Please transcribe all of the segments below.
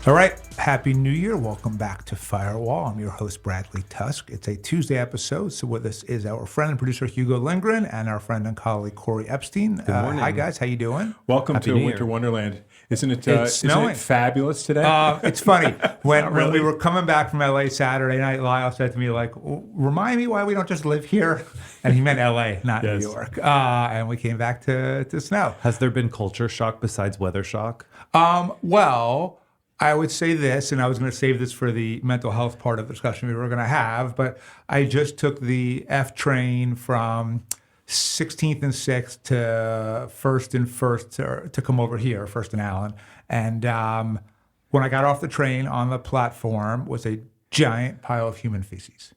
All right, Happy New Year. Welcome back to Firewall. I'm your host, Bradley Tusk. It's a Tuesday episode, so with us is our friend and producer, Hugo Lindgren, and our friend and colleague, Corey Epstein. Good morning. Hi, guys. How you doing? Welcome Happy to New Winter Year. Wonderland. Isn't it snowing. fabulous today? It's funny. When really. we were coming back from LA Saturday night, Lyle said to me, like, remind me why we don't just live here. And he meant LA, not Yes. New York. And we came back to snow. Has there been culture shock besides weather shock? Well, I would say this, and I was going to save this for the mental health part of the discussion we were going to have, but I just took the F train from 16th and 6th to 1st and 1st to come over here, 1st and Allen. And when I got off the train on the platform was a giant pile of human feces.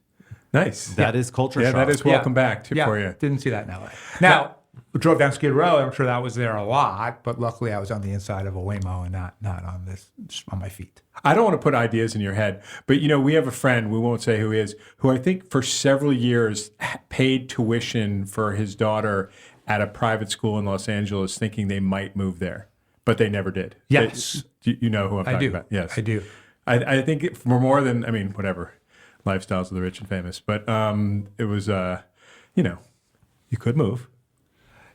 Nice. That is culture Yeah, shock. that is welcome back for you. Didn't see that in LA. Now, we drove down Skid Row. I'm sure that was there a lot, but luckily I was on the inside of a Waymo and not on this, just on my feet. I don't want to put ideas in your head, but we have a friend, we won't say who he is, who I think for several years paid tuition for his daughter at a private school in Los Angeles thinking they might move there, but they never did. Yes. You know who I'm talking about. Yes. I do. I think for more than, whatever, lifestyles of the rich and famous, but it was, you could move.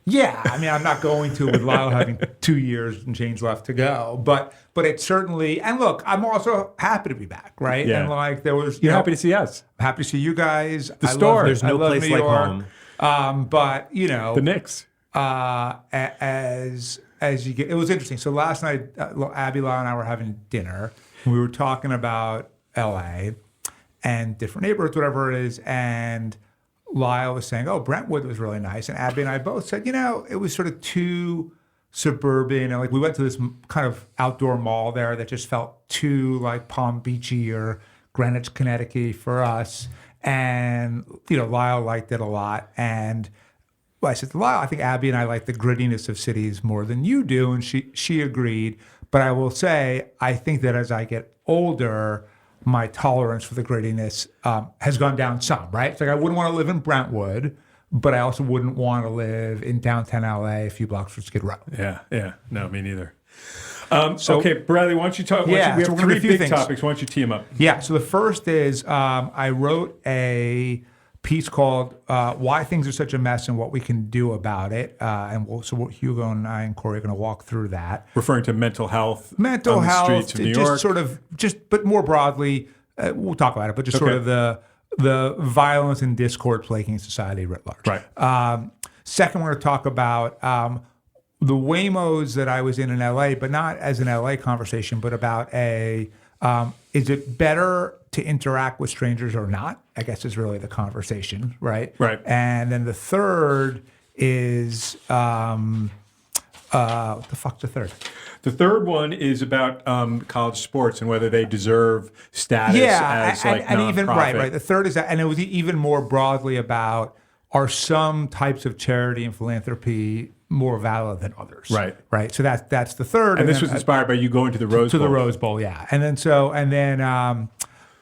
Yeah, I'm not going to with Lyle having 2 years and change left to go, but it certainly. And look, I'm also happy to be back, right? Yeah. And like there was, You're happy to see us. happy to see you guys. The store. There's no place New like York. home. But The Knicks. as you get, it was interesting. So last night, Abby, Lyle, and I were having dinner, and we were talking about LA and different neighborhoods, whatever it is, and Lyle was saying, "Oh, Brentwood was really nice," and Abby and I both said, it was sort of too suburban, and like we went to this kind of outdoor mall there that just felt too like Palm Beachy or Greenwich, Connecticut for us. And Lyle liked it a lot, and I said to Lyle, I think Abby and I like the grittiness of cities more than you do, and she agreed. But I will say, I think that as I get older, my tolerance for the grittiness has gone down some, right? It's like I wouldn't want to live in Brentwood, but I also wouldn't want to live in downtown LA a few blocks from Skid Row. Yeah. No, me neither. Okay, Bradley, why don't you talk? Yeah, we so have we're gonna do a three few big things. topics. Why don't you tee them up? Yeah, so the first is I wrote a piece called Why Things Are Such a Mess and What We Can Do About It. So Hugo and I and Corey are going to walk through that. Referring to mental health on Mental the health, streets of New just York. sort of, but more broadly, we'll talk about it, but just sort Okay. of the violence and discord plaguing society writ large. Right. Second, we're going to talk about the Waymos that I was in LA, but not as an LA conversation, but about is it better to interact with strangers or not? I guess is really the conversation, right? Right. And then the third is, what the fuck's the third? The third one is about college sports and whether they deserve status as and even nonprofit. right. The third is that, and it was even more broadly about are some types of charity and philanthropy more valid than others? Right. So that's the third. And this then was inspired by you going to the Rose Bowl. To the Rose Bowl, yeah. And then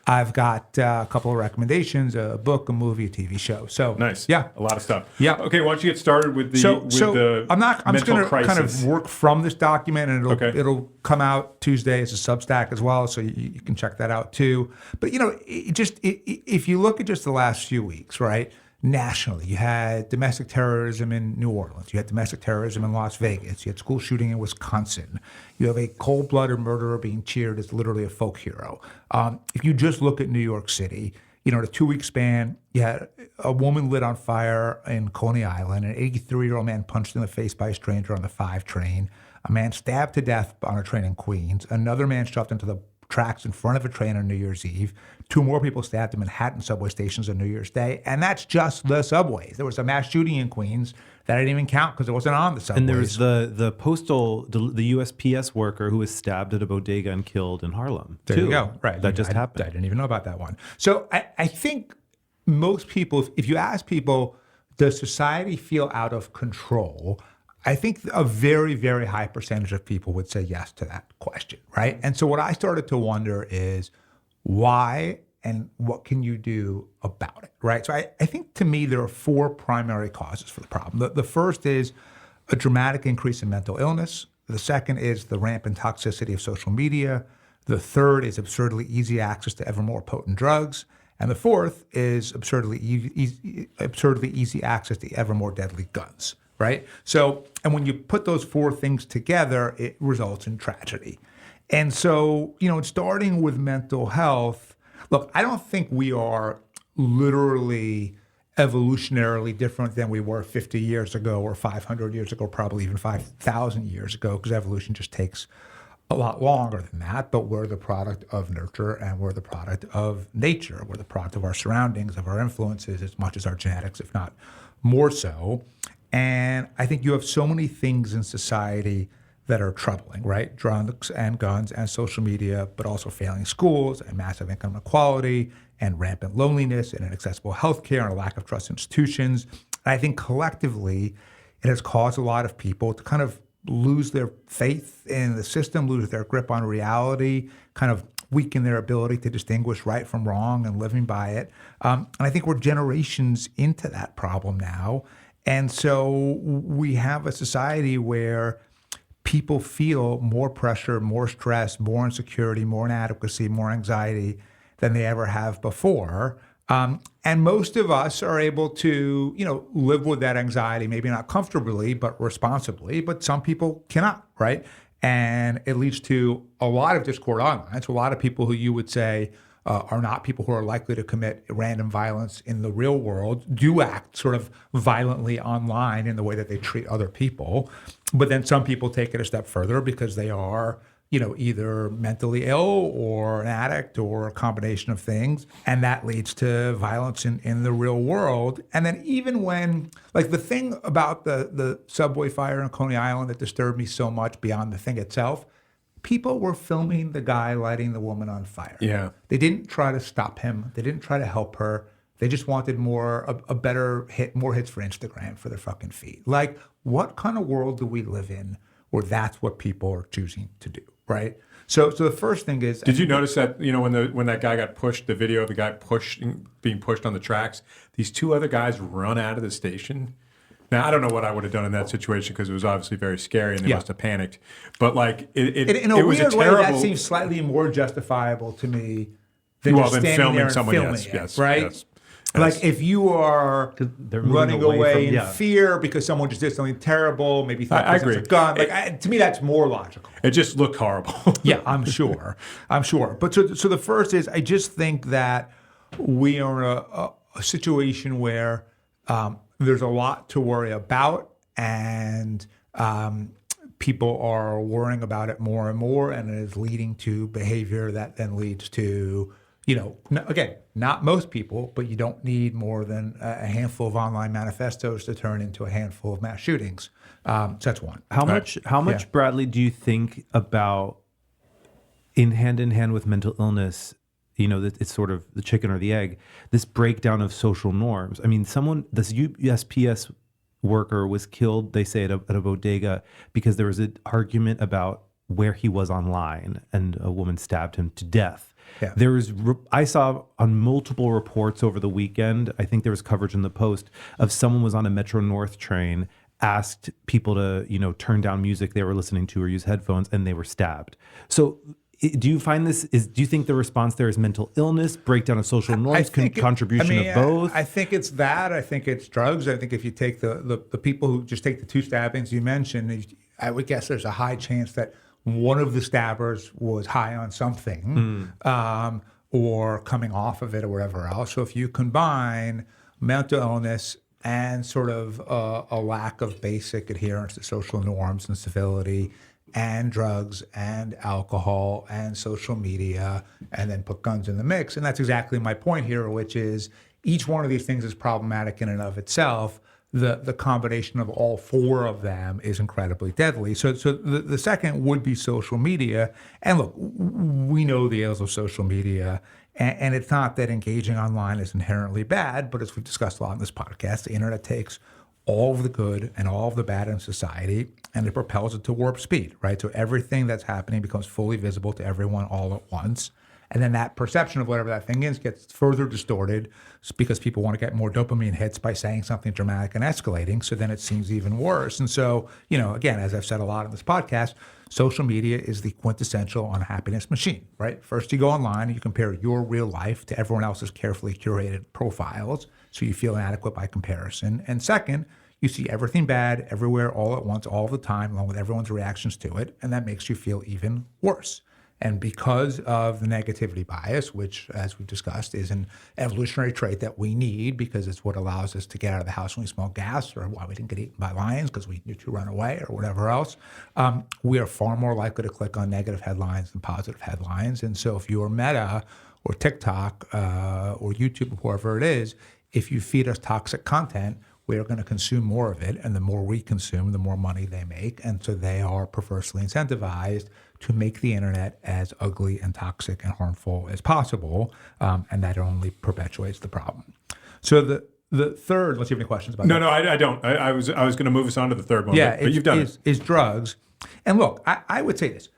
I've got a couple of recommendations: a book, a movie, a TV show. So Nice. yeah. A lot of stuff. Yeah. Okay, why don't you get started with the the I'm just mental going to kind crisis. of work from this document, and Okay. it'll come out Tuesday as a Substack as well, so you can check that out too. But if you look at just the last few weeks, right? Nationally, you had domestic terrorism in New Orleans. You had domestic terrorism in Las Vegas. You had school shooting in Wisconsin. You have a cold-blooded murderer being cheered as literally a folk hero. If you just look at New York City, in a 2-week span, you had a woman lit on fire in Coney Island, an 83-year-old man punched in the face by a stranger on the 5 train, a man stabbed to death on a train in Queens, another man shoved into the tracks in front of a train on New Year's Eve. 2 more people stabbed in Manhattan subway stations on New Year's Day. And that's just the subways. There was a mass shooting in Queens that I didn't even count because it wasn't on the subways. And there was the USPS worker who was stabbed at a bodega and killed in Harlem. There too. you go. Right. That just happened. I didn't even know about that one. So I think most people, if you ask people, does society feel out of control? I think a very, very high percentage of people would say yes to that question, right? And so what I started to wonder is why and what can you do about it, right? So I think to me there are 4 primary causes for the problem. The first is a dramatic increase in mental illness. The second is the rampant toxicity of social media. The third is absurdly easy access to ever more potent drugs. And the fourth is absurdly easy access to ever more deadly guns, right? So, and when you put those four things together, it results in tragedy. And so, starting with mental health, look, I don't think we are literally evolutionarily different than we were 50 years ago or 500 years ago, probably even 5,000 years ago, because evolution just takes a lot longer than that. But we're the product of nurture, and we're the product of nature. We're the product of our surroundings, of our influences, as much as our genetics, if not more so. And I think you have so many things in society that are troubling, right? Drugs and guns and social media, but also failing schools and massive income inequality and rampant loneliness and inaccessible healthcare and a lack of trust in institutions. And I think collectively, it has caused a lot of people to kind of lose their faith in the system, lose their grip on reality, kind of weaken their ability to distinguish right from wrong and living by it. And I think we're generations into that problem now. And so we have a society where people feel more pressure, more stress, more insecurity, more inadequacy, more anxiety than they ever have before. And most of us are able to, live with that anxiety, maybe not comfortably, but responsibly. But some people cannot, right? And it leads to a lot of discord online. So a lot of people who you would say are not people who are likely to commit random violence in the real world do act sort of violently online in the way that they treat other people. But then some people take it a step further because they are, either mentally ill or an addict or a combination of things. And that leads to violence in the real world. And then even when, like the thing about the subway fire in Coney Island that disturbed me so much beyond the thing itself, people were filming the guy lighting the woman on fire. Yeah. They didn't try to stop him. They didn't try to help her. They just wanted a better hit, more hits for Instagram for their fucking feed. Like, what kind of world do we live in where that's what people are choosing to do, right? So the first thing is... Did you notice that, when that guy got pushed, the video of the guy being pushed on the tracks, these two other guys run out of the station? Now, I don't know what I would have done in that situation because it was obviously very scary and they must have panicked. But like, in a weird way, that seems slightly more justifiable to me than just standing there and filming it, right? Yes. Like if you are running away in from, fear because someone just did something terrible, maybe thought I this was agree. a gun. Like to me, that's more logical. It just looked horrible. Yeah, I'm sure. But so the first is I just think that we are in a situation where there's a lot to worry about, and people are worrying about it more and more, and it is leading to behavior that then leads to, again, not most people, but you don't need more than a handful of online manifestos to turn into a handful of mass shootings. So that's one. How much, Bradley, do you think about in hand with mental illness? That it's sort of the chicken or the egg, this breakdown of social norms. I mean, this USPS worker was killed, they say, at a bodega because there was an argument about where he was online and a woman stabbed him to death. Yeah. I saw on multiple reports over the weekend, I think there was coverage in the Post of someone was on a Metro North train, asked people to, turn down music they were listening to or use headphones, and they were stabbed. So do you find do you think the response there is mental illness, breakdown of social norms, contribution of both? I think it's that. I think it's drugs. I think if you take the people who just take the two stabbings you mentioned, I would guess there's a high chance that one of the stabbers was high on something or coming off of it or whatever else. So if you combine mental illness and sort of a lack of basic adherence to social norms and civility, and drugs and alcohol and social media, and then put guns in the mix. And that's exactly my point here, which is each one of these things is problematic in and of itself. The combination of all four of them is incredibly deadly. So the second would be social media. And look, we know the ills of social media. And it's not that engaging online is inherently bad, but as we've discussed a lot in this podcast, the internet takes all of the good and all of the bad in society, and it propels it to warp speed, right? So everything that's happening becomes fully visible to everyone all at once. And then that perception of whatever that thing is gets further distorted because people want to get more dopamine hits by saying something dramatic and escalating. So then it seems even worse. And so, again, as I've said a lot in this podcast, social media is the quintessential unhappiness machine, right? First, you go online and you compare your real life to everyone else's carefully curated profiles, so you feel inadequate by comparison. And second, you see everything bad everywhere, all at once, all the time, along with everyone's reactions to it, and that makes you feel even worse. And because of the negativity bias, which, as we've discussed, is an evolutionary trait that we need because it's what allows us to get out of the house when we smell gas, or why we didn't get eaten by lions because we knew to run away, or whatever else, we are far more likely to click on negative headlines than positive headlines. And so if you're Meta or TikTok or YouTube or whoever it is, if you feed us toxic content, we are going to consume more of it. And the more we consume, the more money they make. And so they are perversely incentivized to make the internet as ugly and toxic and harmful as possible. And that only perpetuates the problem. So the third, let's see if you have any questions about that. No, I don't. I was going to move us on to the third one, Yeah, but you've done it. Is drugs. And look, I would say this.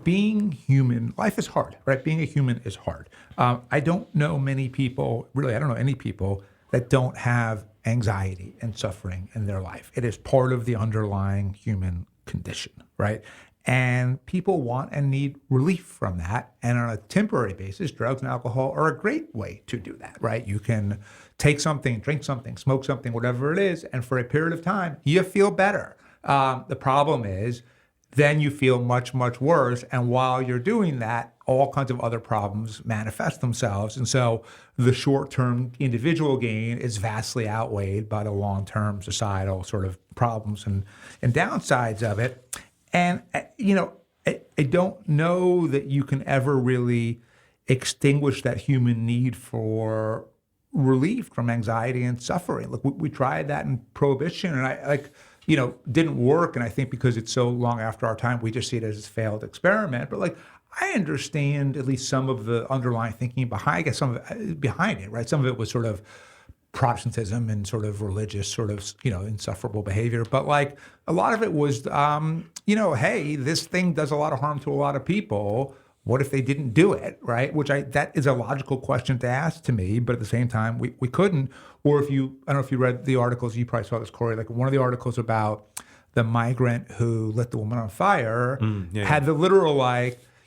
Being human, life is hard, right? Being a human is hard. I don't know many people, really, I don't know any people that don't have anxiety and suffering in their life. It is part of the underlying human condition, right? And people want and need relief from that. And on a temporary basis, drugs and alcohol are a great way to do that, right? You can take something, drink something, smoke something, whatever it is, and for a period of time, you feel better. The problem is, then you feel much, much worse. And while you're doing that, all kinds of other problems manifest themselves. And so the short-term individual gain is vastly outweighed by the long-term societal sort of problems and downsides of it. And, I don't know that you can ever really extinguish that human need for relief from anxiety and suffering. Look, we tried that in Prohibition, and didn't work. And I think because it's so long after our time, we just see it as a failed experiment. But I understand at least some of the underlying thinking behind it, right? Some of it was sort of Protestantism and sort of religious, sort of, insufferable behavior. But a lot of it was, hey, this thing does a lot of harm to a lot of people. What if they didn't do it, right? That is a logical question to ask to me, but at the same time, we couldn't. Or I don't know if you read the articles, you probably saw this, Corey, one of the articles about the migrant who lit the woman on fire had the literal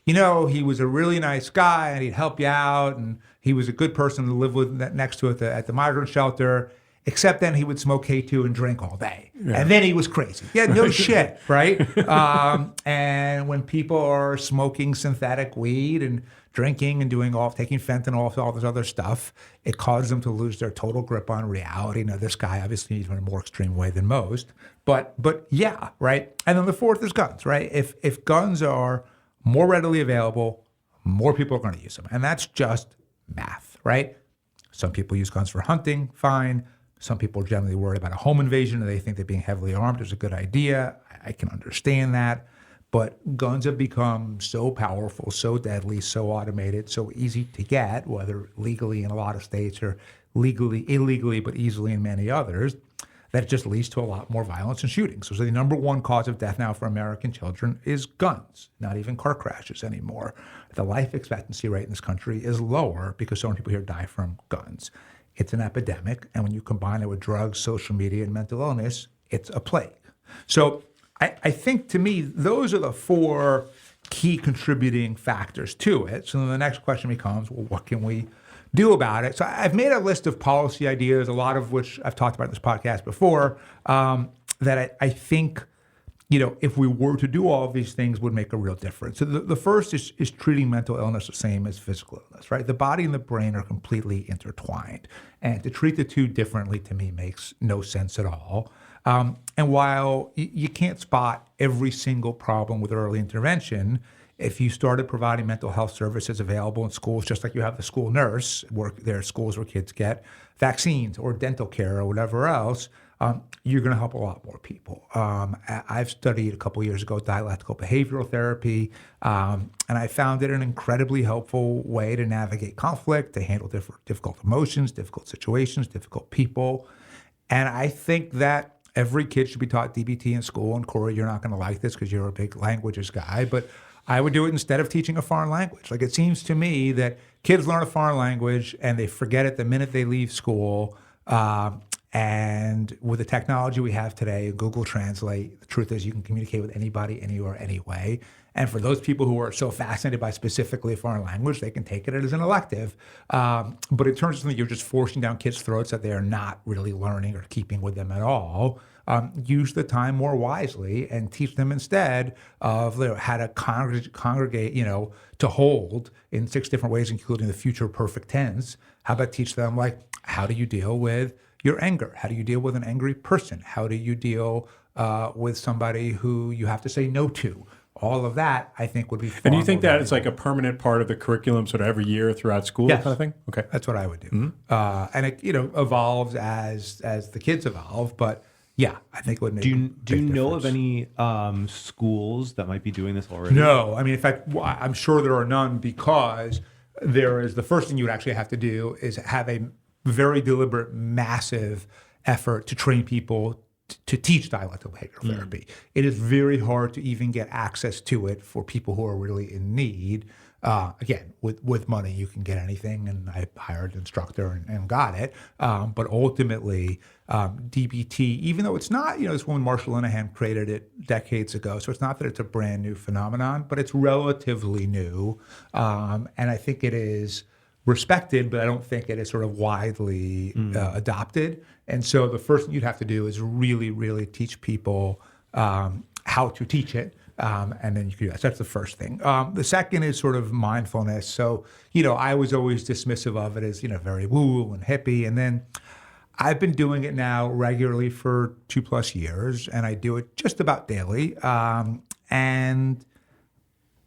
he was a really nice guy and he'd help you out and he was a good person to live with next to at the migrant shelter, except then he would smoke K2 and drink all day. Yeah. And then he was crazy. Yeah, no shit, right? And when people are smoking synthetic weed and drinking and taking fentanyl, all this other stuff, it causes them to lose their total grip on reality. Now, this guy obviously in a more extreme way than most, but yeah, right? And then the fourth is guns, right? If guns are more readily available, more people are going to use them. And that's just math, right? Some people use guns for hunting, fine. Some people are generally worried about a home invasion and they think that being heavily armed is a good idea. I can understand that. But guns have become so powerful, so deadly, so automated, so easy to get, whether legally in a lot of states or illegally, but easily in many others, that it just leads to a lot more violence and shootings. So the number one cause of death now for American children is guns, not even car crashes anymore. The life expectancy rate in this country is lower because so many people here die from guns. It's an epidemic, and when you combine it with drugs, social media, and mental illness, it's a plague. So I think, to me, those are the four key contributing factors to it. So then the next question becomes, well, what can we do about it? So I've made a list of policy ideas, a lot of which I've talked about in this podcast before, that I think, if we were to do all of these things, would make a real difference. So the first is treating mental illness the same as physical illness, right? The body and the brain are completely intertwined. And to treat the two differently, to me, makes no sense at all. And while you can't spot every single problem with early intervention, if you started providing mental health services available in schools, just like you have the school nurse, there are schools where kids get vaccines or dental care or whatever else, you're going to help a lot more people. I've studied a couple of years ago dialectical behavioral therapy, and I found it an incredibly helpful way to navigate conflict, to handle difficult emotions, difficult situations, difficult people. And I think that every kid should be taught DBT in school. And Corey, you're not going to like this because you're a big languages guy, but I would do it instead of teaching a foreign language. It seems to me that kids learn a foreign language and they forget it the minute they leave school. And with the technology we have today, Google Translate, the truth is you can communicate with anybody, anywhere, anyway. And for those people who are so fascinated by specifically a foreign language, they can take it as an elective. But in terms of something you're just forcing down kids' throats that they are not really learning or keeping with them at all, use the time more wisely and teach them instead of how to congregate, to hold in 6 different ways, including the future perfect tense. How about teach them, like, how do you deal with your anger? How do you deal with an angry person? How do you deal with somebody who you have to say no to? All of that, I think, would be far And you think more that it's like a permanent part of the curriculum sort of every year throughout school, Yes. kind of thing? Okay. That's what I would do. And it, evolves as the kids evolve. But yeah, I think it would make Do you a big know of difference. any schools that might be doing this already? No. I mean, in fact, I'm sure there are none, because there is the first thing you would actually have to do is have a very deliberate, massive effort to train people to teach dialectical behavioral therapy. It is very hard to even get access to it for people who are really in need. Again, with money, you can get anything, and I hired an instructor and got it. But ultimately, DBT, even though it's not, this woman, Marshall Linehan, created it decades ago, so it's not that it's a brand new phenomenon, but it's relatively new. And I think it is respected, but I don't think it is sort of widely adopted. And so the first thing you'd have to do is really, really teach people how to teach it. And then you can do that. So that's the first thing. The second is sort of mindfulness. So, I was always dismissive of it as, very woo-woo and hippie. And then I've been doing it now regularly for 2+ years, and I do it just about daily. And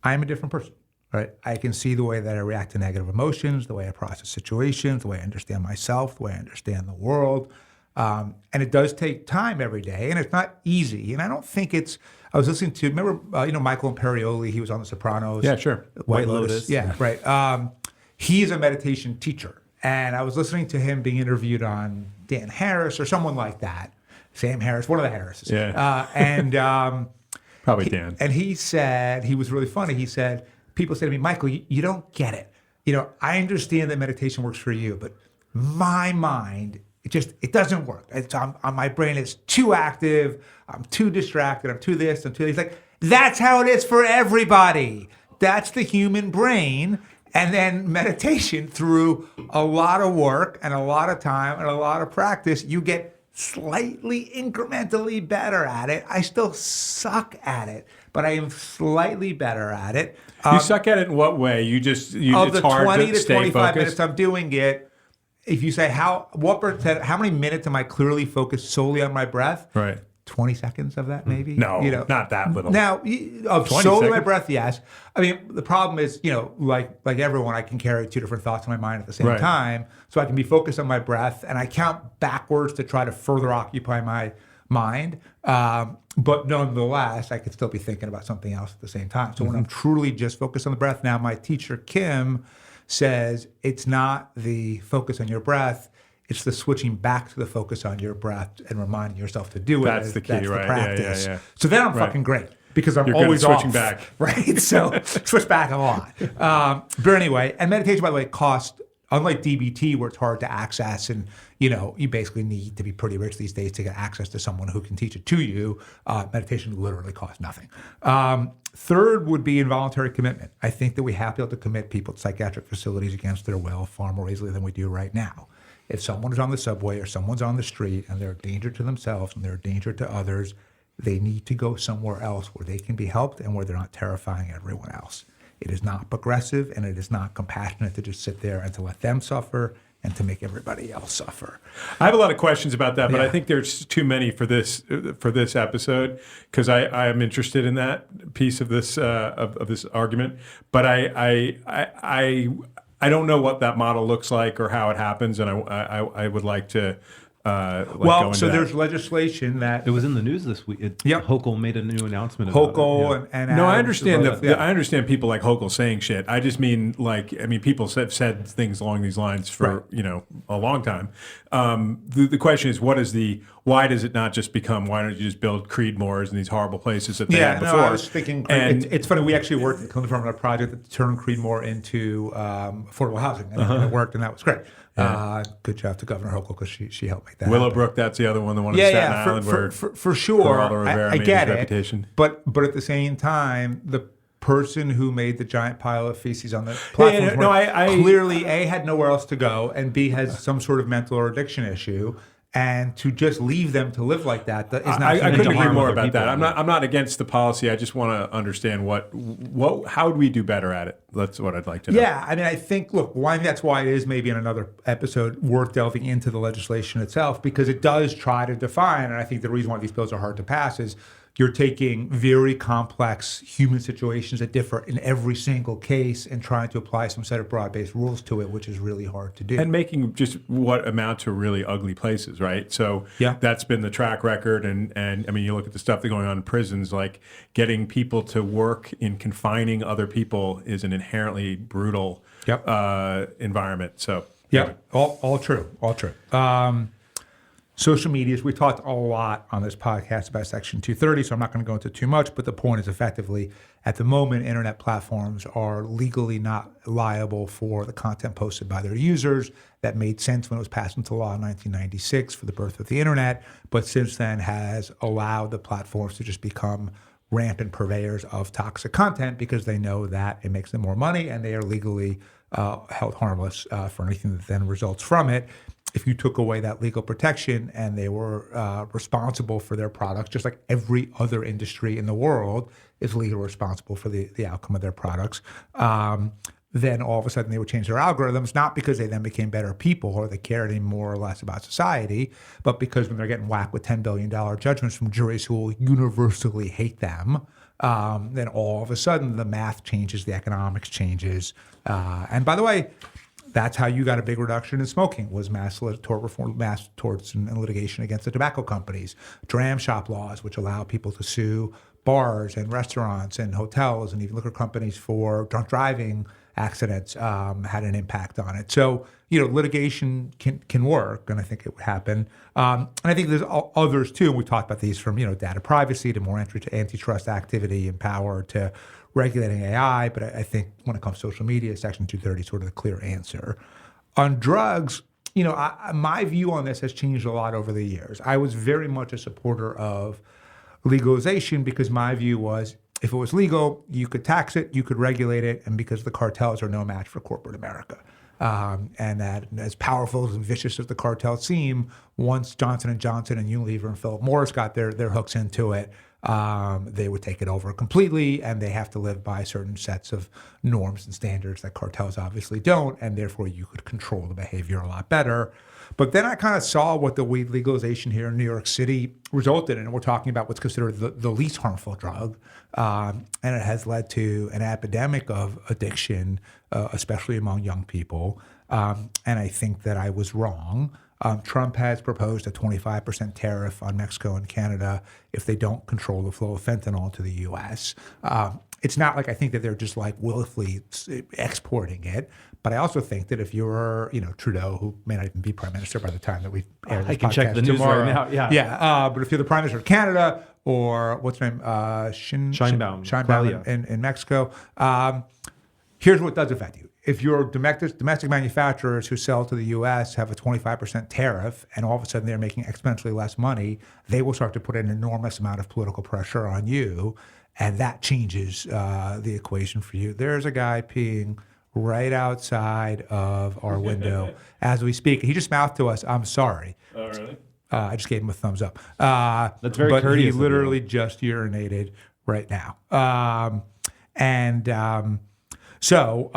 I'm a different person. Right? I can see the way that I react to negative emotions, the way I process situations, the way I understand myself, the way I understand the world. And it does take time every day, and it's not easy. And I don't think I was listening to, remember, Michael Imperioli, he was on The Sopranos. Yeah, sure. White Lotus. Yeah, right. He's a meditation teacher. And I was listening to him being interviewed on Dan Harris or someone like that. Sam Harris, one of the Harrises. Yeah. Probably Dan. And he said, he was really funny. He said, people say to me, Michael, you don't get it. I understand that meditation works for you, but my mind, it doesn't work. My brain is too active. I'm too distracted. I'm too this. I'm too. He's like, that's how it is for everybody. That's the human brain. And then meditation, through a lot of work and a lot of time and a lot of practice, you get slightly incrementally better at it. I still suck at it, but I am slightly better at it. You suck at it in what way? Of it's the hard 20 to stay 25 focused? minutes I'm doing it, if you say how many minutes am I clearly focused solely on my breath? Right. 20 seconds of that, maybe? No, not that little. Now, of 20 solely my seconds? breath, yes. I mean, the problem is, like everyone, I can carry 2 different thoughts in my mind at the same Right. time. So I can be focused on my breath, and I count backwards to try to further occupy my mind. But nonetheless, I could still be thinking about something else at the same time. So when I'm truly just focused on the breath, now my teacher, Kim, says it's not the focus on your breath, it's the switching back to the focus on your breath and reminding yourself to do it. That's the key, That's right? the practice. Yeah. So then I'm Right. fucking great, because I'm You're good at always switching off, back. right? So switch back a lot. But anyway, and meditation, by the way, costs, unlike DBT, where it's hard to access, and you basically need to be pretty rich these days to get access to someone who can teach it to you. Meditation literally costs nothing. Third would be involuntary commitment. I think that we have to be able to commit people to psychiatric facilities against their will far more easily than we do right now. If someone is on the subway or someone's on the street and they're a danger to themselves and they're a danger to others, they need to go somewhere else where they can be helped and where they're not terrifying everyone else. It is not progressive, and it is not compassionate to just sit there and to let them suffer and to make everybody else suffer. I have a lot of questions about that, but Yeah. I think there's too many for this episode, because I am interested in that piece of this argument. But I don't know what that model looks like or how it happens, and I would like to. Go into so that. there's legislation that It was in the news this week. Yep. Hochul made a new announcement about Hochul it. and No, I Adams understand about that. I understand people like Hochul saying shit. I just mean people have said things along these lines for Right. a long time. The question is, what is the why does it not just become, why don't you just build Creedmoors in these horrible places that they had no, before? I was thinking, it's funny, we actually worked at Clinton Farm on a project that turned Creedmoor into affordable housing, and it worked, and that was great. Good job to Governor Hochul, because she helped make that happen. Willowbrook, that's the other one, the one in Staten Island where for sure. Geraldo Rivera I made get his it, reputation. but at the same time, the person who made the giant pile of feces on the platform clearly A, had nowhere else to go, and B, has some sort of mental or addiction issue. And to just leave them to live like that is not. I couldn't agree more about people. that. I'm not against the policy. I just want to understand how do we do better at it. That's what I'd like to know. Yeah, I mean, I think that's why it is maybe in another episode worth delving into the legislation itself, because it does try to define. And I think the reason why these bills are hard to pass is you're taking very complex human situations that differ in every single case and trying to apply some set of broad-based rules to it, which is really hard to do. And making just what amount to really ugly places, right? So that's been the track record. And I mean, you look at the stuff that's going on in prisons, like getting people to work in confining other people is an inherently brutal environment. So all true. Social medias, we talked a lot on this podcast about Section 230, so I'm not going to go into too much, but the point is effectively, at the moment, internet platforms are legally not liable for the content posted by their users. That made sense when it was passed into law in 1996 for the birth of the internet, but since then has allowed the platforms to just become rampant purveyors of toxic content because they know that it makes them more money, and they are legally held harmless for anything that then results from it. If you took away that legal protection and they were responsible for their products, just like every other industry in the world is legally responsible for the outcome of their products, then all of a sudden they would change their algorithms, not because they then became better people or they cared any more or less about society, but because when they're getting whacked with $10 billion judgments from juries who will universally hate them, then all of a sudden the math changes, the economics changes. And by the way, that's how you got a big reduction in smoking, was mass tort reform, mass torts and litigation against the tobacco companies, dram shop laws, which allow people to sue bars and restaurants and hotels and even liquor companies for drunk driving accidents, had an impact on it. So, litigation can work, and I think it would happen. And I think there's others too, and we talked about these, from data privacy to more entry to antitrust activity and power to regulating AI, but I think when it comes to social media, Section 230 is sort of the clear answer. On drugs, my view on this has changed a lot over the years. I was very much a supporter of legalization because my view was, if it was legal, you could tax it, you could regulate it, and because the cartels are no match for corporate America. And that as powerful and vicious as the cartels seem, once Johnson & Johnson and Unilever and Philip Morris got their hooks into it, they would take it over completely, and they have to live by certain sets of norms and standards that cartels obviously don't, and therefore you could control the behavior a lot better. But then I kind of saw what the weed legalization here in New York City resulted in, and we're talking about what's considered the least harmful drug, and it has led to an epidemic of addiction, especially among young people, and I think that I was wrong. Trump has proposed a 25% tariff on Mexico and Canada if they don't control the flow of fentanyl to the U.S. It's not like I think that they're just like willfully exporting it, but I also think that if you're, Trudeau, who may not even be prime minister by the time that we air this I can podcast check the news tomorrow, right now. but if you're the prime minister of Canada or what's her name, Sheinbaum in Mexico, here's what does affect you. If your domestic manufacturers who sell to the U.S. have a 25% tariff and all of a sudden they're making exponentially less money, they will start to put an enormous amount of political pressure on you, and that changes the equation for you. There's a guy peeing right outside of our window as we speak. He just mouthed to us, "I'm sorry." Oh, really? I just gave him a thumbs up. That's very but courteous. He literally just urinated right now. So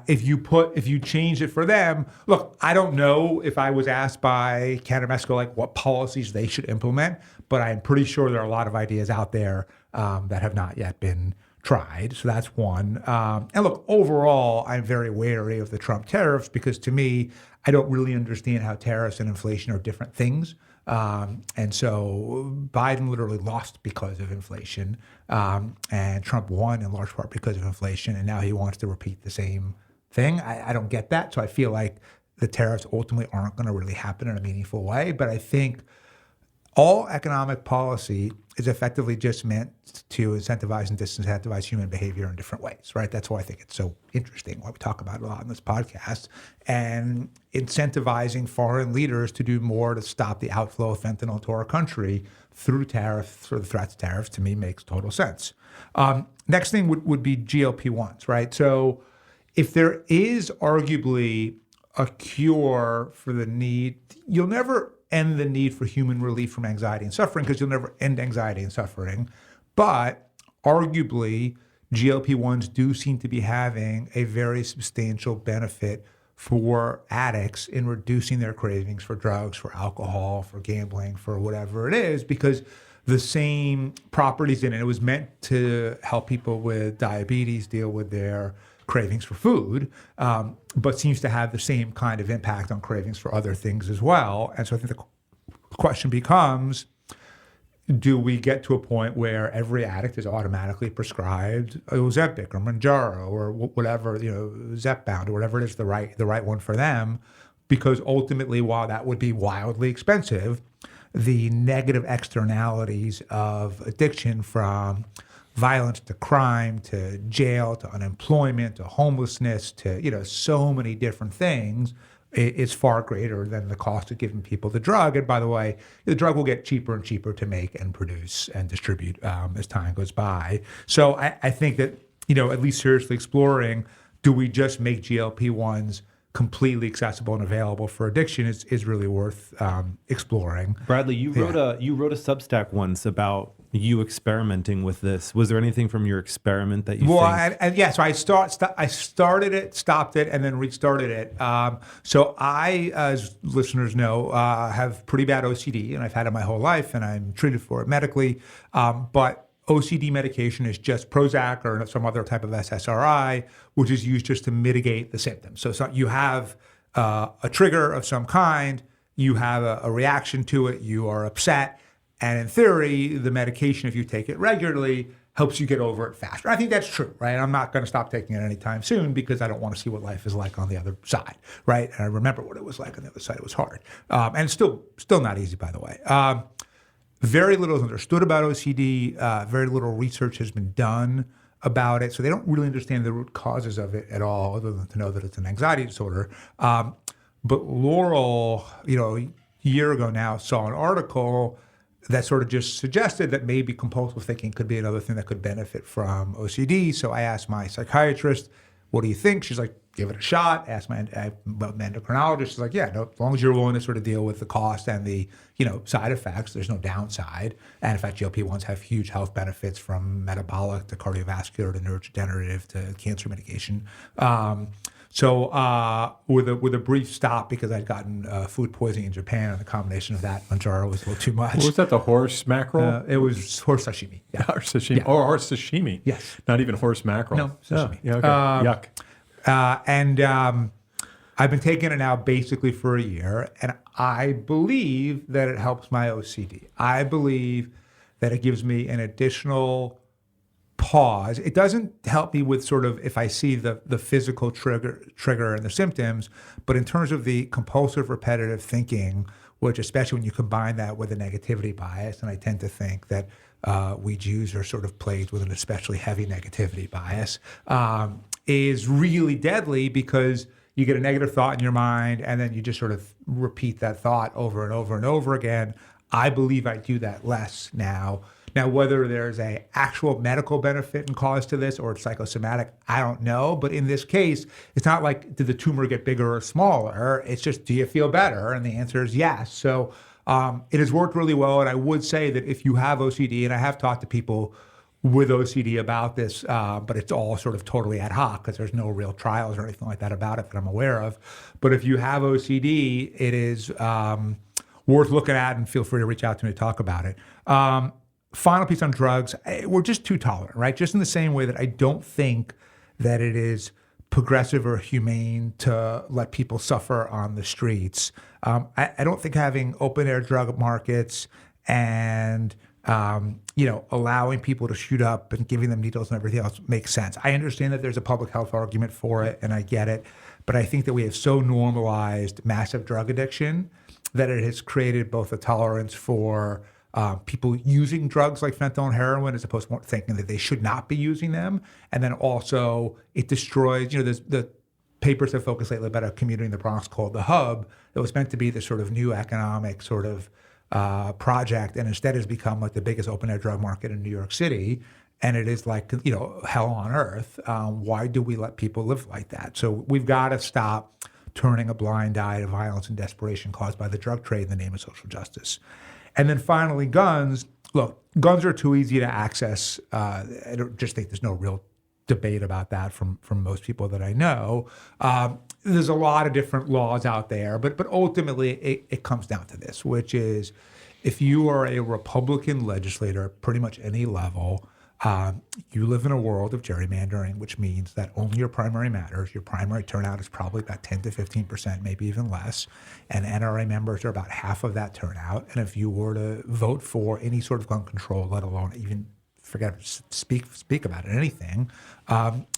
if you change it for them, look, I don't know if I was asked by Canada, Mexico, like what policies they should implement, but I'm pretty sure there are a lot of ideas out there that have not yet been tried. So that's one. And look, overall, I'm very wary of the Trump tariffs because to me, I don't really understand how tariffs and inflation are different things. And so Biden literally lost because of inflation, and Trump won in large part because of inflation, and now he wants to repeat the same thing. I don't get that. So I feel like the tariffs ultimately aren't going to really happen in a meaningful way. But I think all economic policy is effectively just meant to incentivize and disincentivize human behavior in different ways, right? That's why I think it's so interesting, why we talk about it a lot in this podcast, and incentivizing foreign leaders to do more to stop the outflow of fentanyl to our country through tariffs or the threats of tariffs, to me, makes total sense. Next thing would be GLP-1s, right? So if there is arguably a cure for the need, you'll never end the need for human relief from anxiety and suffering because you'll never end anxiety and suffering. But arguably, GLP-1s do seem to be having a very substantial benefit for addicts in reducing their cravings for drugs, for alcohol, for gambling, for whatever it is, because the same properties in it. It was meant to help people with diabetes deal with their cravings for food, but seems to have the same kind of impact on cravings for other things as well. And so I think the question becomes, do we get to a point where every addict is automatically prescribed Ozempic or Mounjaro or whatever, Zepbound or whatever it is, the right one for them? Because ultimately, while that would be wildly expensive, the negative externalities of addiction, from violence to crime to jail to unemployment to homelessness to so many different things, is far greater than the cost of giving people the drug. And by the way, the drug will get cheaper and cheaper to make and produce and distribute as time goes by. So I think that at least seriously exploring, do we just make GLP-1s completely accessible and available for addiction is really worth exploring. Bradley, you wrote a Substack once about you experimenting with this. Was there anything from your experiment that you think? So I started it, stopped it, and then restarted it. So I, as listeners know, have pretty bad OCD, and I've had it my whole life, and I'm treated for it medically. But OCD medication is just Prozac or some other type of SSRI, which is used just to mitigate the symptoms. So you have a trigger of some kind, you have a reaction to it, you are upset, and in theory, the medication, if you take it regularly, helps you get over it faster. I think that's true, right? I'm not going to stop taking it anytime soon because I don't want to see what life is like on the other side, right? And I remember what it was like on the other side. It was hard. And it's still not easy, by the way. Very little is understood about OCD. Very little research has been done about it. So they don't really understand the root causes of it at all, other than to know that it's an anxiety disorder. But Laurel, a year ago now, saw an article that sort of just suggested that maybe compulsive thinking could be another thing that could benefit from OCD. So I asked my psychiatrist, what do you think? She's like, give it a shot. Asked my endocrinologist. She's like, yeah, no, as long as you're willing to sort of deal with the cost and the side effects, there's no downside. And in fact, GLP-1s have huge health benefits, from metabolic to cardiovascular to neurodegenerative to cancer mitigation. So with a brief stop because I'd gotten food poisoning in Japan, and the combination of that Mounjaro was a little too much. Was that the horse mackerel? It was horse sashimi. Yeah. Horse sashimi. Yeah. Or horse sashimi. Yes. Not even horse mackerel. No, sashimi. Yeah, okay. Yuck. And I've been taking it now basically for a year, and I believe that it helps my OCD. I believe that it gives me an additional pause. It doesn't help me with sort of if I see the physical trigger and the symptoms, but in terms of the compulsive repetitive thinking, which especially when you combine that with a negativity bias, and I tend to think that we Jews are sort of plagued with an especially heavy negativity bias, is really deadly because you get a negative thought in your mind and then you just sort of repeat that thought over and over and over again. I believe I do that less now. Now, whether there's a actual medical benefit and cause to this or it's psychosomatic, I don't know. But in this case, it's not like, did the tumor get bigger or smaller? It's just, do you feel better? And the answer is yes. So it has worked really well. And I would say that if you have OCD, and I have talked to people with OCD about this, but it's all sort of totally ad hoc because there's no real trials or anything like that about it that I'm aware of. But if you have OCD, it is worth looking at, and feel free to reach out to me to talk about it. Final piece on drugs, we're just too tolerant, right? Just in the same way that I don't think that it is progressive or humane to let people suffer on the streets. I don't think having open air drug markets and allowing people to shoot up and giving them needles and everything else makes sense. I understand that there's a public health argument for it, and I get it, but I think that we have so normalized massive drug addiction that it has created both a tolerance for people using drugs like fentanyl and heroin as opposed to thinking that they should not be using them. And then also it destroys, there's the papers have focused lately about a community in the Bronx called The Hub that was meant to be the sort of new economic sort of project, and instead has become like the biggest open air drug market in New York City. And it is like, hell on earth. Why do we let people live like that? So we've got to stop turning a blind eye to violence and desperation caused by the drug trade in the name of social justice. And then finally, guns. Look, guns are too easy to access. I don't just think there's no real debate about that from most people that I know. There's a lot of different laws out there, but ultimately it comes down to this, which is if you are a Republican legislator at pretty much any level, you live in a world of gerrymandering, which means that only your primary matters. Your primary turnout is probably about 10 to 15%, maybe even less. And NRA members are about half of that turnout. And if you were to vote for any sort of gun control, let alone even speak about it, anything,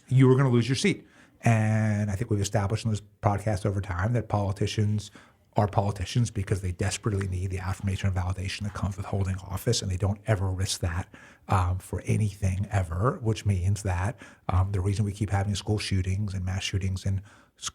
you were going to lose your seat. And I think we've established in this podcast over time that politicians are politicians because they desperately need the affirmation and validation that comes with holding office, and they don't ever risk that for anything ever, which means that the reason we keep having school shootings and mass shootings in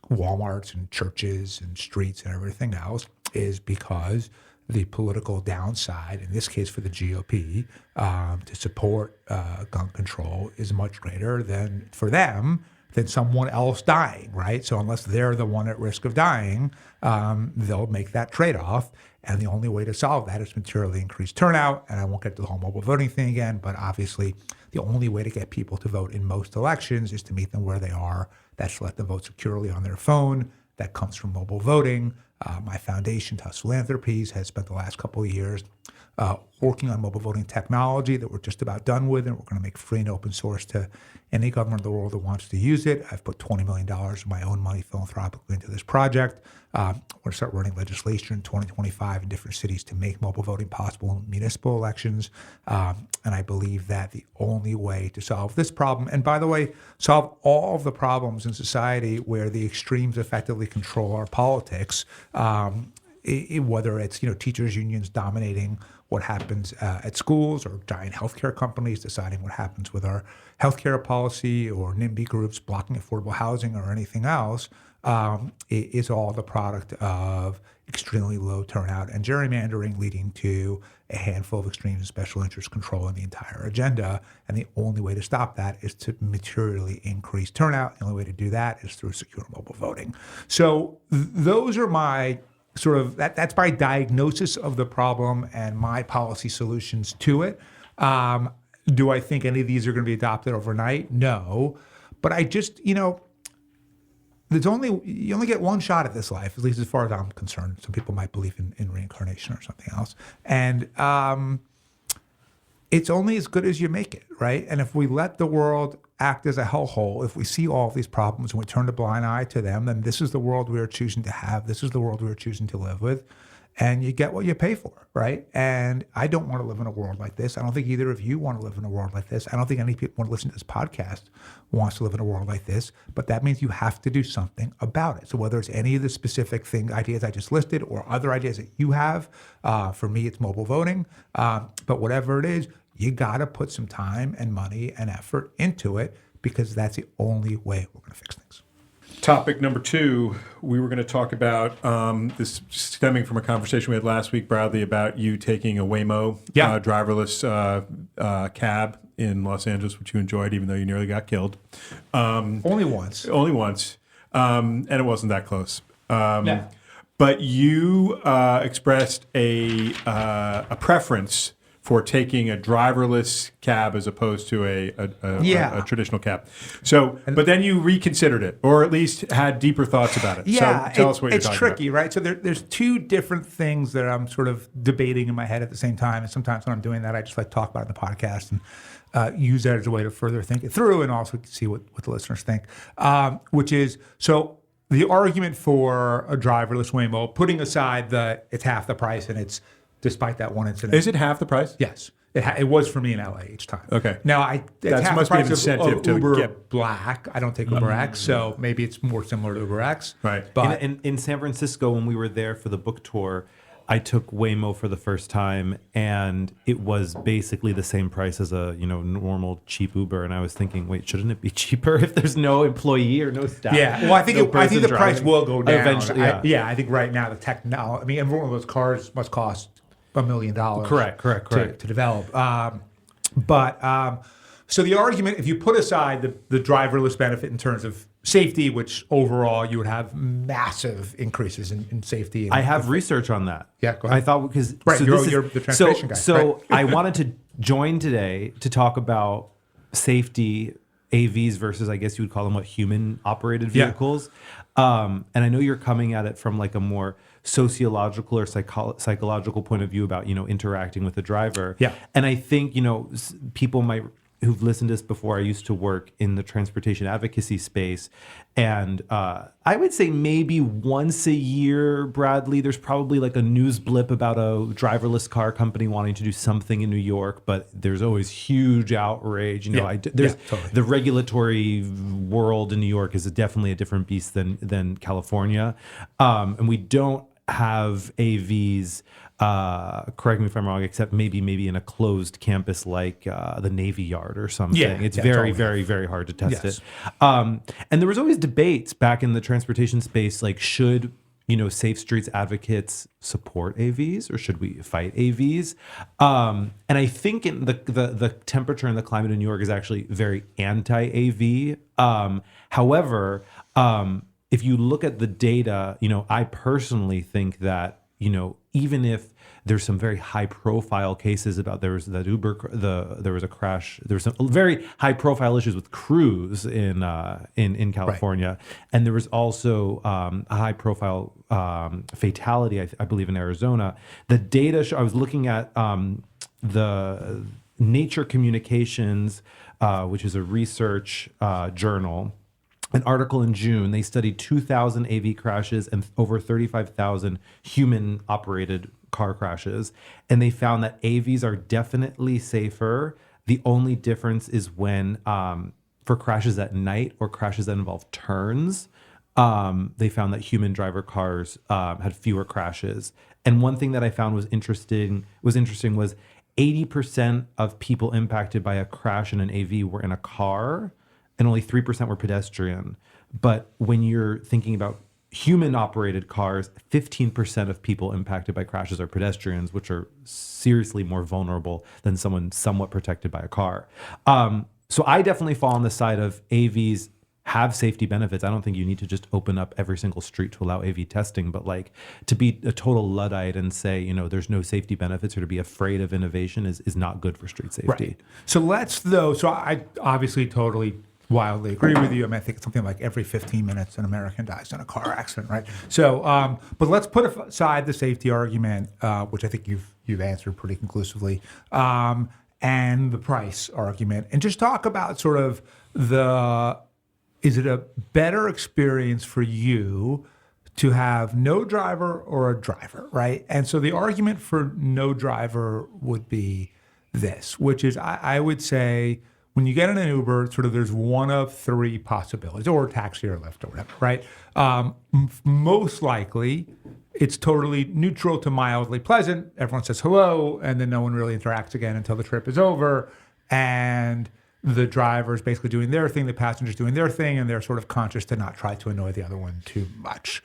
Walmarts and churches and streets and everything else is because the political downside, in this case for the GOP, to support gun control is much greater than for them than someone else dying, right? So unless they're the one at risk of dying, they'll make that trade-off. And the only way to solve that is materially increased turnout. And I won't get to the whole mobile voting thing again, but obviously the only way to get people to vote in most elections is to meet them where they are. That's to let them vote securely on their phone. That comes from mobile voting. My foundation, Tusk Philanthropies, has spent the last couple of years working on mobile voting technology that we're just about done with, and we're going to make free and open source to any government in the world that wants to use it. I've put $20 million of my own money philanthropically into this project. We're going to start running legislation in 2025 in different cities to make mobile voting possible in municipal elections. And I believe that the only way to solve this problem, and by the way, solve all of the problems in society where the extremes effectively control our politics, whether it's teachers unions dominating what happens at schools, or giant healthcare companies deciding what happens with our healthcare policy, or NIMBY groups blocking affordable housing, or anything else, is all the product of extremely low turnout and gerrymandering, leading to a handful of extremes and special interest controlling the entire agenda. And the only way to stop that is to materially increase turnout. The only way to do that is through secure mobile voting. So those are my sort of, that's my diagnosis of the problem and my policy solutions to it. Do I think any of these are going to be adopted overnight? No. But I just, you only get one shot at this life, at least as far as I'm concerned. Some people might believe in reincarnation or something else. And it's only as good as you make it, right? And if we let the world act as a hellhole, if we see all of these problems and we turn a blind eye to them, then this is the world we are choosing to have. This is the world we are choosing to live with. And you get what you pay for, right? And I don't want to live in a world like this. I don't think either of you want to live in a world like this. I don't think any people want to listen to this podcast wants to live in a world like this. But that means you have to do something about it. So whether it's any of the specific ideas I just listed, or other ideas that you have, for me, it's mobile voting. But whatever it is, you got to put some time and money and effort into it, because that's the only way we're going to fix things. Topic number 2, we were going to talk about this stemming from a conversation we had last week, Bradley, about you taking a Waymo driverless cab in Los Angeles, which you enjoyed, even though you nearly got killed. Only once. Only once. And it wasn't that close. Yeah. But you expressed a preference for taking a driverless cab as opposed to a traditional cab. So, but then you reconsidered it, or at least had deeper thoughts about it. Yeah, so tell us what you're talking about. It's tricky, right? So there's two different things that I'm sort of debating in my head at the same time. And sometimes when I'm doing that, I just like talk about it in the podcast and use that as a way to further think it through, and also see what the listeners think, which is, so the argument for a driverless Waymo, putting aside it's half the price and it's, despite that one incident. Is it half the price? Yes. It was for me in LA each time. Okay. Now, that must be an incentive to Uber get Black. I don't take Uber X, so maybe it's more similar to Uber X. Right. But in San Francisco, when we were there for the book tour, I took Waymo for the first time, and it was basically the same price as a normal cheap Uber. And I was thinking, wait, shouldn't it be cheaper if there's no employee or no staff? Yeah, well, I think the price will go down eventually. Yeah, I think right now the technology. I mean, every one of those cars must cost $1 million. Correct. To develop. So the argument, if you put aside the driverless benefit in terms of safety, which overall you would have massive increases in safety. I have research on that. Yeah, go ahead. I thought because right, you're the transportation guy. So right? I wanted to join today to talk about safety, AVs versus, I guess you would call them, human operated vehicles. And I know you're coming at it from like a more sociological or psychological point of view about interacting with the driver. Yeah. And I think people who've listened to this before, I used to work in the transportation advocacy space. And I would say maybe once a year, Bradley, there's probably like a news blip about a driverless car company wanting to do something in New York, but there's always huge outrage. Totally. The regulatory world in New York is definitely a different beast than California. And we don't have AVs, correct me if I'm wrong, except maybe in a closed campus like the Navy Yard or something. It's very, very, very hard to test it. And there was always debates back in the transportation space, like should Safe Streets advocates support AVs or should we fight AVs? And I think in the temperature and the climate in New York is actually very anti-AV. However, if you look at the data, I personally think that, even if there's some very high profile cases about there was a crash, there was some very high profile issues with Cruise in California. Right. And there was also a high profile fatality, I believe, in Arizona. The data, I was looking at the Nature Communications, which is a research journal. An article in June, they studied 2,000 AV crashes and over 35,000 human-operated car crashes, and they found that AVs are definitely safer. The only difference is when, for crashes at night or crashes that involve turns, they found that human driver cars had fewer crashes. And one thing that I found was interesting was 80% of people impacted by a crash in an AV were in a car, and only 3% were pedestrian. But when you're thinking about human-operated cars, 15% of people impacted by crashes are pedestrians, which are seriously more vulnerable than someone somewhat protected by a car. So I definitely fall on the side of AVs have safety benefits. I don't think you need to just open up every single street to allow AV testing, but like to be a total Luddite and say, there's no safety benefits or to be afraid of innovation is not good for street safety. Right. So I obviously totally wildly agree with you. I mean, I think it's something like every 15 minutes an American dies in a car accident, right? So, but let's put aside the safety argument, which I think you've answered pretty conclusively, and the price argument, and just talk about sort of is it a better experience for you to have no driver or a driver, right? And so the argument for no driver would be this, which is I would say, when you get in an Uber, sort of there's one of three possibilities, or a taxi or Lyft or whatever, right? Most likely, it's totally neutral to mildly pleasant. Everyone says hello, and then no one really interacts again until the trip is over. And the driver's basically doing their thing, the passenger's doing their thing, and they're sort of conscious to not try to annoy the other one too much.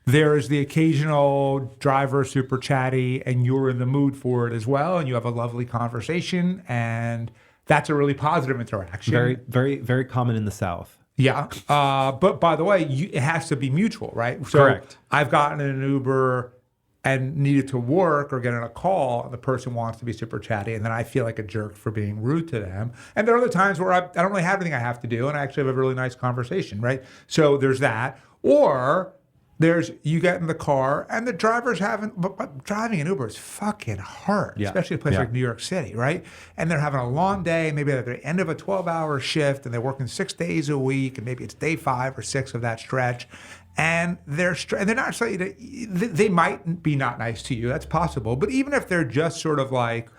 There's the occasional driver super chatty, and you're in the mood for it as well, and you have a lovely conversation, and that's a really positive interaction. Very, very, very common in the South. Yeah. But by the way, it has to be mutual, right? So correct. I've gotten in an Uber and needed to work or get on a call, and the person wants to be super chatty, and then I feel like a jerk for being rude to them. And there are other times where I don't really have anything I have to do, and I actually have a really nice conversation, right? So there's that. Or you get in the car and the driver's but driving an Uber is fucking hard, especially a place like New York City, right? And they're having a long day, maybe at the end of a 12-hour shift, and they're working 6 days a week, and maybe it's day 5 or 6 of that stretch. And they're not they might be not nice to you. That's possible. But even if they're just sort of like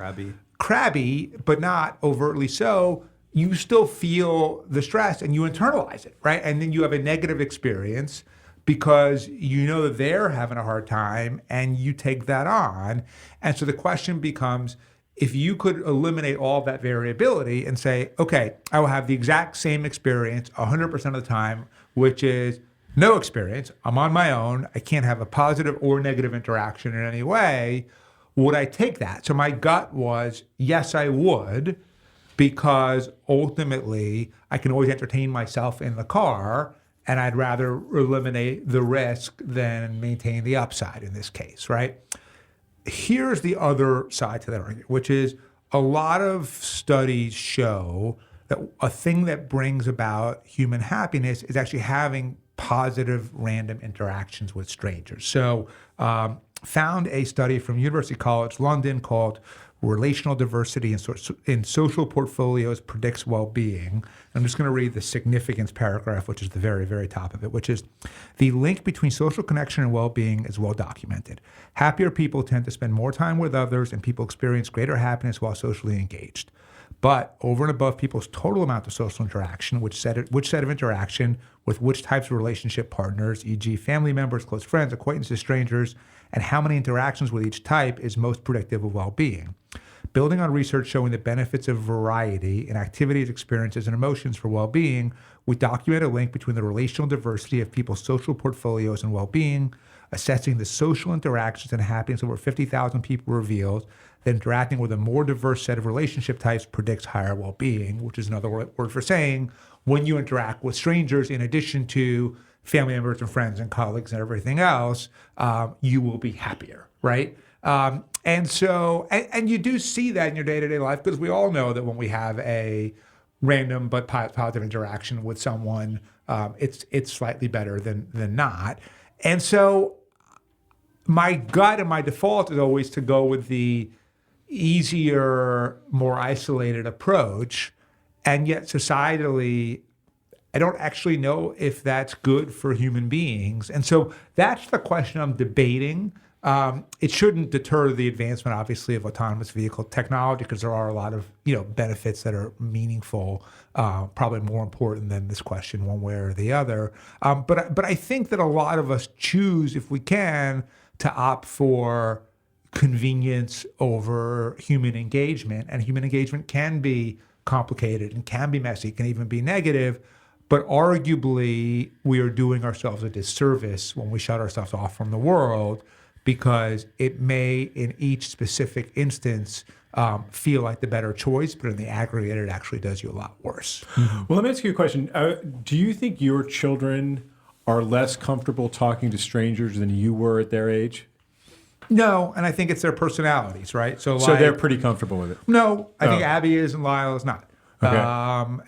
crabby, but not overtly so, you still feel the stress and you internalize it, right? And then you have a negative experience because you know that they're having a hard time and you take that on. And so the question becomes, if you could eliminate all of that variability and say, okay, I will have the exact same experience 100% of the time, which is no experience. I'm on my own. I can't have a positive or negative interaction in any way. Would I take that? So my gut was, yes, I would, because ultimately I can always entertain myself in the car, and I'd rather eliminate the risk than maintain the upside in this case, right? Here's the other side to that argument, which is a lot of studies show that a thing that brings about human happiness is actually having positive random interactions with strangers. So found a study from University College London called Relational Diversity in Social Portfolios Predicts Well-Being. I'm just going to read the significance paragraph, which is the very, very top of it, which is, the link between social connection and well-being is well documented. Happier people tend to spend more time with others, and people experience greater happiness while socially engaged. But over and above people's total amount of social interaction, which set of interaction with which types of relationship partners, e.g. family members, close friends, acquaintances, strangers, and how many interactions with each type is most predictive of well-being. Building on research showing the benefits of variety in activities, experiences, and emotions for well-being, we document a link between the relational diversity of people's social portfolios and well-being. Assessing the social interactions and happiness of over 50,000 people reveals that interacting with a more diverse set of relationship types predicts higher well-being, which is another word for saying when you interact with strangers, in addition to family members and friends and colleagues and everything else, you will be happier, right? And you do see that in your day-to-day life, because we all know that when we have a random but positive interaction with someone, it's slightly better than not. And so my gut and my default is always to go with the easier, more isolated approach. And yet societally, I don't actually know if that's good for human beings. And so that's the question I'm debating. It shouldn't deter the advancement, obviously, of autonomous vehicle technology, because there are a lot of benefits that are meaningful, probably more important than this question one way or the other. But I think that a lot of us choose, if we can, to opt for convenience over human engagement. And human engagement can be complicated and can be messy, can even be negative. But arguably, we are doing ourselves a disservice when we shut ourselves off from the world, because it may, in each specific instance, feel like the better choice, but in the aggregate, it actually does you a lot worse. Mm-hmm. Well, let me ask you a question. Do you think your children are less comfortable talking to strangers than you were at their age? No, and I think it's their personalities, right? So they're pretty comfortable with it? No, I think Abby is and Lyle is not. Okay.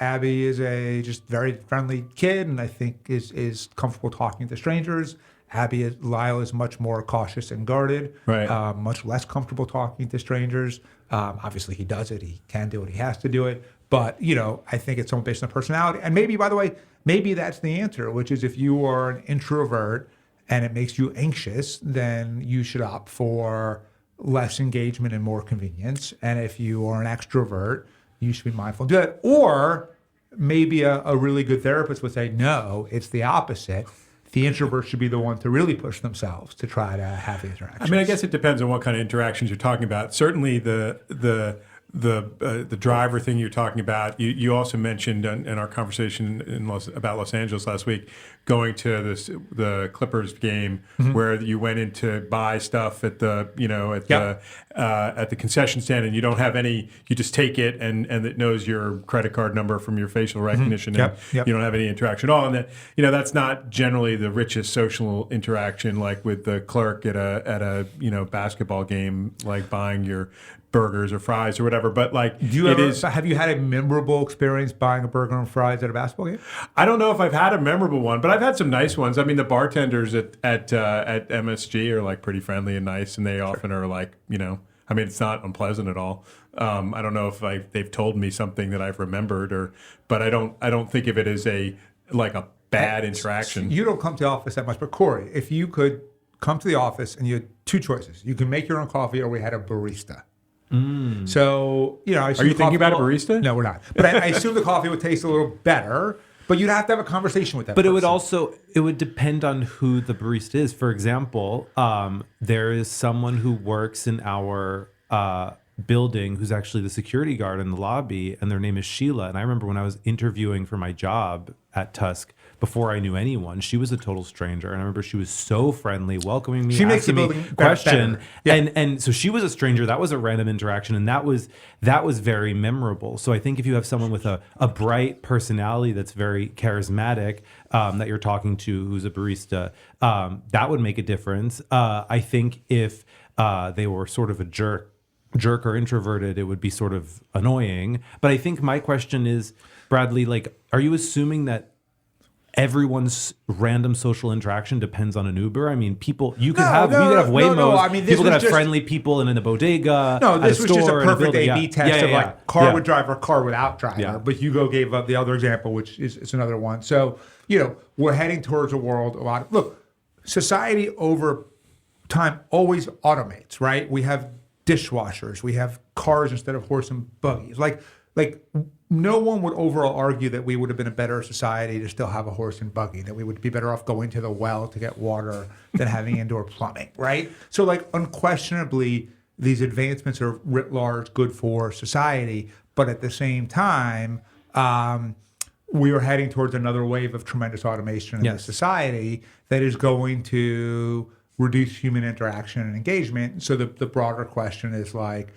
Abby is a just very friendly kid, and I think is comfortable talking to strangers. Lyle is much more cautious and guarded, right. Much less comfortable talking to strangers. Obviously, he does it. He can do it. He has to do it. But, I think it's somewhat based on personality. And maybe, by the way, maybe that's the answer, which is if you are an introvert and it makes you anxious, then you should opt for less engagement and more convenience. And if you are an extrovert, you should be mindful and do it. Or maybe a really good therapist would say, no, it's the opposite. The introvert should be the one to really push themselves to try to have the interactions. I mean, I guess it depends on what kind of interactions you're talking about. Certainly the driver thing you're talking about. You also mentioned in our conversation about Los Angeles last week, going to the Clippers game, mm-hmm. where you went in to buy stuff at the at the concession stand, and you don't have any. You just take it, and it knows your credit card number from your facial recognition, mm-hmm. and you don't have any interaction at all. And that's not generally the richest social interaction, like with the clerk at a basketball game, like buying your burgers or fries or whatever, but have you had a memorable experience buying a burger and fries at a basketball game? I don't know if I've had a memorable one, but I've had some nice ones. I mean, the bartenders at MSG are like pretty friendly and nice, and they often are like, I mean, it's not unpleasant at all. I don't know if they've told me something that I've remembered, but I don't think of it as a bad interaction. You don't come to the office that much, but Corey, if you could come to the office and you had two choices, you can make your own coffee or we had a barista. So, I are you thinking about a barista? No, we're not. But I assume the coffee would taste a little better. But you'd have to have a conversation with that But person. it would depend on who the barista is. For example, there is someone who works in our building who's actually the security guard in the lobby, and their name is Sheila. And I remember when I was interviewing for my job at Tusk, before I knew anyone, she was a total stranger. And I remember she was so friendly, welcoming me, She makes the asking me building question. better. Yeah. And so she was a stranger. That was a random interaction, and that was very memorable. So I think if you have someone with a bright personality that's very charismatic, that you're talking to, who's a barista, that would make a difference. I think if they were sort of a jerk or introverted, it would be sort of annoying. But I think my question is, Bradley, like, are you assuming that everyone's random social interaction depends on an Uber? I mean, you could have Waymos. No. I mean, this people could was have friendly people in a bodega. No, at this a was just a store, in perfect building. A/B test of like car with driver, car without driver. Yeah. But Hugo gave up the other example, which is another one. So, we're heading towards a world look, society over time always automates, right? We have dishwashers, we have cars instead of horse and buggies. Like no one would overall argue that we would have been a better society to still have a horse and buggy, that we would be better off going to the well to get water than having indoor plumbing, right? So like unquestionably, these advancements are writ large good for society, but at the same time, we are heading towards another wave of tremendous automation in this society that is going to reduce human interaction and engagement. So the broader question is like,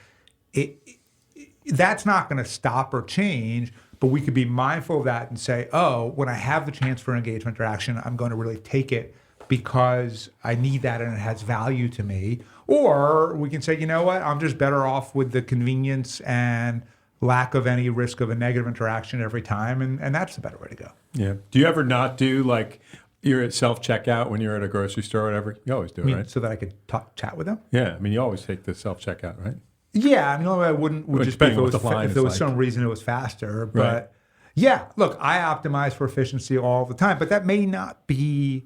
that's not going to stop or change, but we could be mindful of that and say, oh, when I have the chance for engagement interaction, I'm going to really take it because I need that and it has value to me. Or we can say, you know what, I'm just better off with the convenience and lack of any risk of a negative interaction every time, and that's the better way to go. Yeah. Do you ever not do like you're at self-checkout when you're at a grocery store or whatever? You always do it, right? So that I could chat with them? Yeah. I mean, you always take the self-checkout, right? Yeah, I mean, the only way I wouldn't would just be if, if there was like. some reason it was faster. But Right. yeah, look, I optimize for efficiency all the time, but that may not be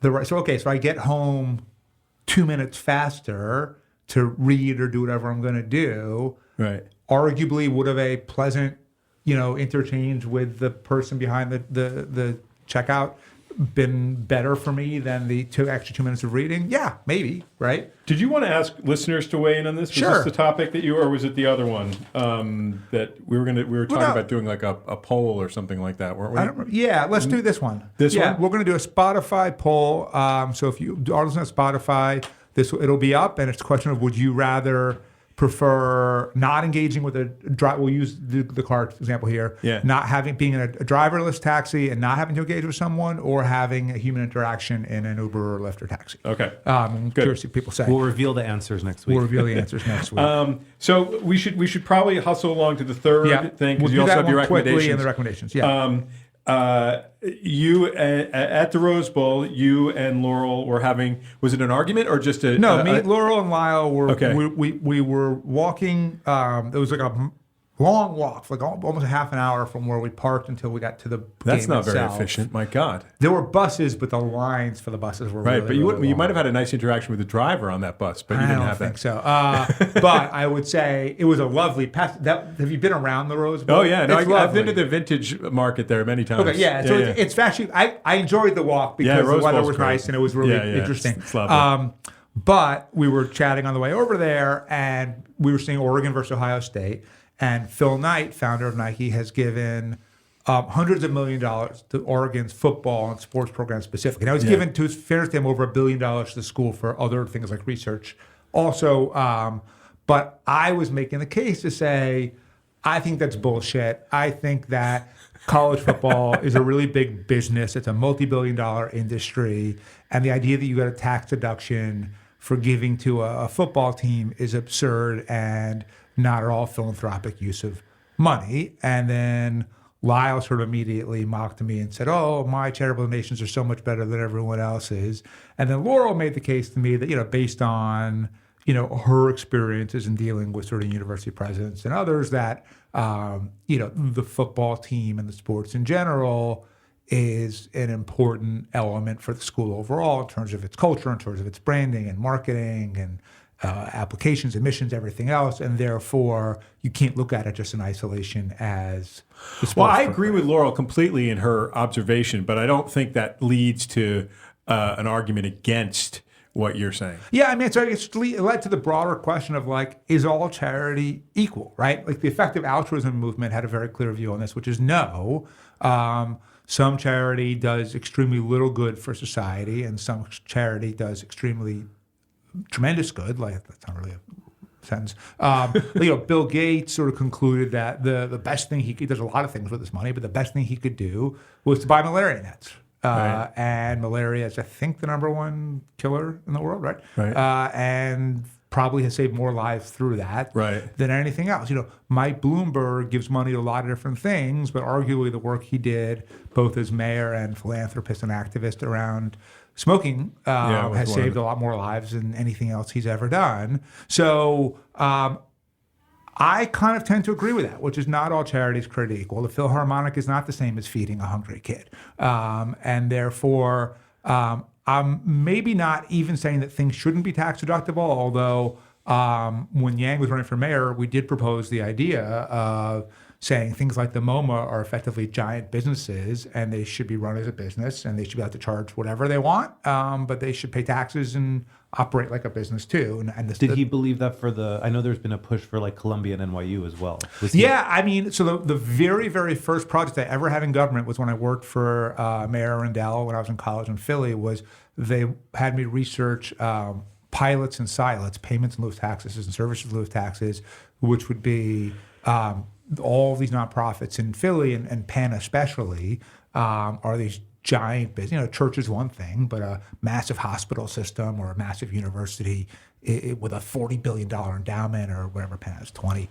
the right. So I get home 2 minutes faster to read or do whatever I'm going to do. Right. Arguably, would have a pleasant, interchange with the person behind the checkout been better for me than the extra 2 minutes of reading? Yeah, maybe, right? Did you want to ask listeners to weigh in on this? Was Sure. this the topic that or was it the other one that we were talking about doing like a poll or something like that, weren't we? I don't remember. Yeah, let's do this one. This one? We're going to do a Spotify poll. So if you are listening to Spotify, it'll be up, and it's a question of would you rather prefer not engaging with we'll use the car example here, not being in a driverless taxi and not having to engage with someone, or having a human interaction in an Uber or Lyft or taxi. Okay. Curious what people say. We'll reveal the answers next week. We'll reveal the answers next week. So we should probably hustle along to the third thing, We'll because do you also that have your one quickly recommendations. and the recommendations. Yeah. You at the Rose Bowl, you and Laurel were having, was it an argument or just a me, Laurel, and Lyle were Okay. we were walking. It was like a long walk, like almost a half an hour from where we parked until we got to the That's game not very itself. efficient. My God. There were buses, but the lines for the buses were Right, really, but you really long. might have had a nice interaction with the driver on that bus, but you I didn't don't have think that. so. But I would say it was a lovely pass. Have you been around the Rose Bowl? Oh yeah, no, It's I've been to lovely. the vintage market there many times. Okay, yeah. So it's actually I enjoyed the walk because the Rose weather Bowl's was great. nice and it was really Yeah, interesting. it's lovely. But we were chatting on the way over there, and we were seeing Oregon versus Ohio State. And Phil Knight, founder of Nike, has given hundreds of $millions to Oregon's football and sports program specifically. Now, he's given, to his fairness to him, over $1 billion to the school for other things like research. Also, but I was making the case to say, I think that's bullshit. I think that college football is a really big business. It's a multi-billion-dollar industry. And the idea that you got a tax deduction for giving to a football team is absurd and not at all philanthropic use of money. And then Lyle sort of immediately mocked me and said, oh, my charitable donations are so much better than everyone else's. And then Laurel made the case to me that, based on, her experiences in dealing with sort of university presidents and others, that, the football team and the sports in general is an important element for the school overall in terms of its culture, in terms of its branding and marketing and applications, emissions, everything else, and therefore you can't look at it just in isolation as the sports Well, I footprint. agree with Laurel completely in her observation, but I don't think that leads to an argument against what you're saying. Yeah, I mean, so it led to the broader question of like, is all charity equal, right? Like the effective altruism movement had a very clear view on this, which is no. Some charity does extremely little good for society, and some charity does tremendous good. Like that's not really a sentence. Bill Gates sort of concluded that the best thing he does a lot of things with his money, but the best thing he could do was to buy malaria nets. Right. And malaria is, I think, the number one killer in the world, right? Right. And probably has saved more lives through that Right. than anything else. Mike Bloomberg gives money to a lot of different things, but arguably the work he did, both as mayor and philanthropist and activist around smoking, has saved a lot more lives than anything else he's ever done. So I kind of tend to agree with that, which is not all charities created equal. The Philharmonic is not the same as feeding a hungry kid. And therefore, I'm maybe not even saying that things shouldn't be tax deductible, although when Yang was running for mayor, we did propose the idea of saying things like the MoMA are effectively giant businesses and they should be run as a business and they should be able to charge whatever they want, but they should pay taxes and operate like a business too. Did he believe that I know there's been a push for like Columbia and NYU as well. Yeah, I mean, so the very, very first project I ever had in government was when I worked for Mayor Rendell when I was in college in Philly, was they had me research pilots and silots, payments in lieu of taxes and services in lieu of taxes, which would be all these nonprofits in Philly and Penn especially are these giant business. Church is one thing, but a massive hospital system or a massive university with a $40 billion endowment or whatever Penn has, 20,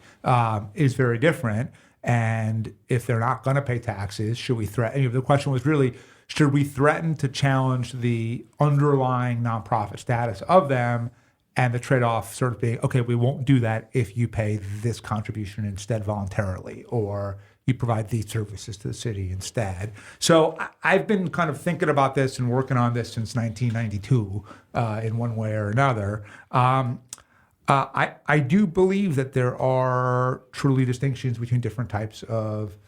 is very different. And if they're not going to pay taxes, should we threaten? The question was really, should we threaten to challenge the underlying nonprofit status of them? And the trade-off sort of being, okay, we won't do that if you pay this contribution instead voluntarily, or you provide these services to the city instead. So I've been kind of thinking about this and working on this since 1992 in one way or another. I do believe that there are truly distinctions between different types of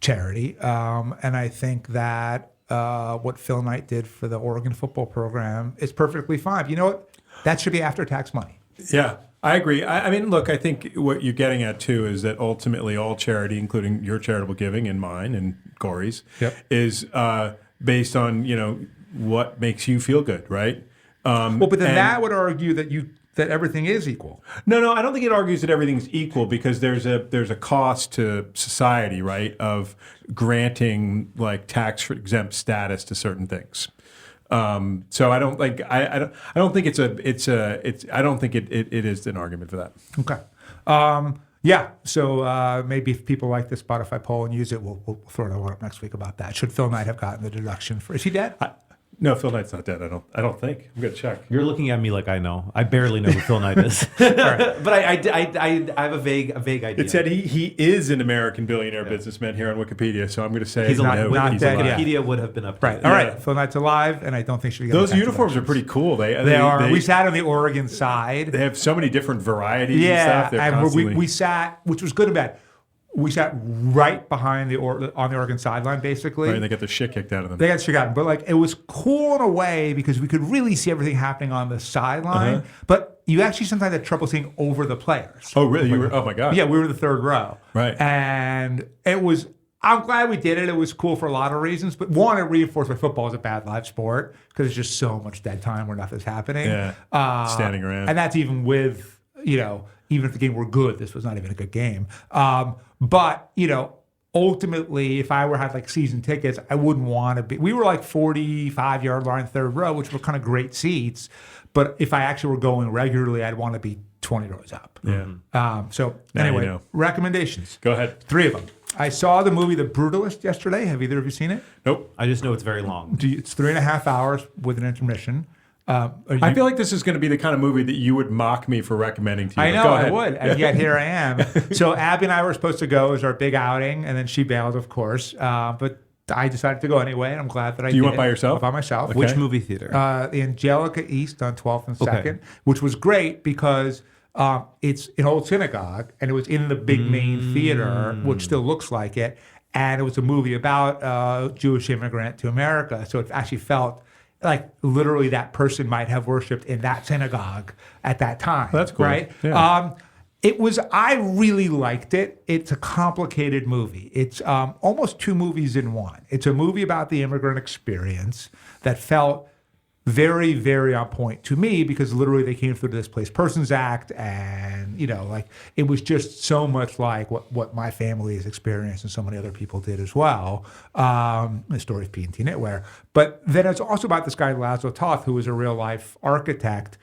charity. And I think that what Phil Knight did for the Oregon football program is perfectly fine. You know what? That should be after-tax money. Yeah, I agree. I mean, look, I think what you're getting at, too, is that ultimately all charity, including your charitable giving and mine and Corey's, is based on, what makes you feel good, right? But then that would argue that everything is equal. No, I don't think it argues that everything's equal because there's a cost to society, right, of granting like tax-exempt status to certain things. So I don't think I don't think I don't think it is an argument for that. Okay. Yeah. So maybe if people like the Spotify poll and use it, we'll throw another one up next week about that. Should Phil Knight have gotten the deduction for? Is he dead? No, Phil Knight's not dead. I don't think. I'm gonna check. You're looking at me like I know. I barely know who Phil Knight is. But I have a vague idea. It said he is an American billionaire businessman here on Wikipedia, so I'm going to say He's not dead. Wikipedia would have been updated. Right. All right. Phil Knight's alive, and I don't think she should get Those uniforms are pretty cool. They are. We sat on the Oregon side. They have so many different varieties. Yeah, and stuff. and we sat, which was good and bad. We sat right behind on the Oregon sideline, basically. Right, and they got the shit kicked out of them. They got shit out, but like it was cool in a way because we could really see everything happening on the sideline. But you actually sometimes had trouble seeing over the players. Oh, really? Oh my god. Yeah, we were in the third row. Right. And it was. I'm glad we did it. It was cool for a lot of reasons. But one, it reinforced why football is a bad live sport because there's just so much dead time where nothing's happening. Yeah. Standing around. And that's even with even if the game were good, this was not even a good game. But, ultimately, if I had like season tickets, I wouldn't want to be. We were like 45-yard line, third row, which were kind of great seats. But if I actually were going regularly, I'd want to be 20 rows up. Yeah. So now anyway, recommendations. Go ahead. 3 of them. I saw the movie The Brutalist yesterday. Have either of you seen it? Nope. I just know it's very long. It's 3.5 hours with an intermission. I feel like this is going to be the kind of movie that you would mock me for recommending to you. I know, I would. And yet here I am. So Abby and I were supposed to go as our big outing, and then she bailed, of course. But I decided to go anyway, and I'm glad that I did. You went by yourself? By myself. Okay. Which movie theater? The Angelica East on 12th and 2nd, Okay. which was great because it's an old synagogue, and it was in the big main theater, which still looks like it. And it was a movie about a Jewish immigrant to America. So it actually felt like literally that person might have worshipped in that synagogue at that time. That's cool. Right? Yeah. I really liked it. It's a complicated movie. It's almost two movies in one. It's a movie about the immigrant experience that felt very, very on point to me because literally they came through the Displaced Persons Act, and like it was just so much like what my family has experienced and so many other people did as well. The story of P&T Knitwear. But then it's also about this guy Laszlo Toth, who was a real life architect,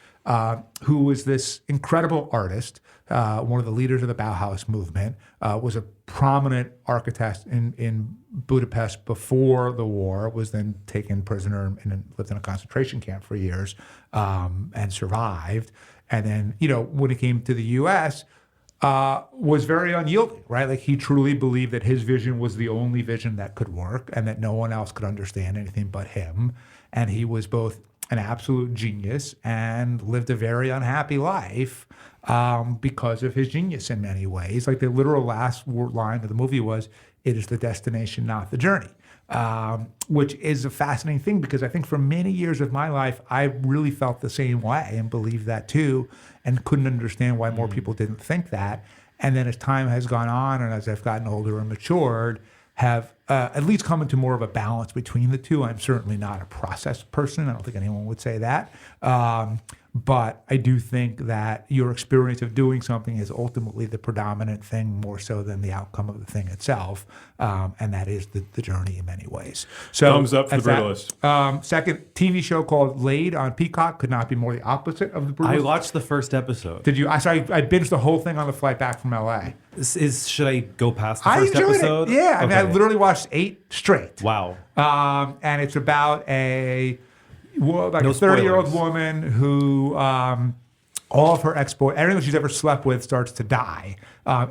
who was this incredible artist, one of the leaders of the Bauhaus movement, was a prominent architect in Budapest before the war, was then taken prisoner and lived in a concentration camp for years, and survived. And then, when it came to the U.S., was very unyielding, right? Like he truly believed that his vision was the only vision that could work and that no one else could understand anything but him. And he was both an absolute genius and lived a very unhappy life because of his genius in many ways. Like the literal last line of the movie was, "It is the destination, not the journey," which is a fascinating thing because I think for many years of my life, I really felt the same way and believed that too and couldn't understand why more people didn't think that. And then as time has gone on and as I've gotten older and matured, have at least come into more of a balance between the two. I'm certainly not a process person. I don't think anyone would say that. But I do think that your experience of doing something is ultimately the predominant thing more so than the outcome of the thing itself. And that is the journey in many ways. So thumbs up for the Brutalist. Second TV show called Laid on Peacock could not be more the opposite of the Brutalist. I watched the first episode. Did you? I binged the whole thing on the flight back from LA. Should I go past the I first enjoyed episode? it. Yeah, I mean, I Okay. literally watched 8 straight. Wow. And it's about a No 30-year-old spoilers. woman who all of her everyone she's ever slept with starts to die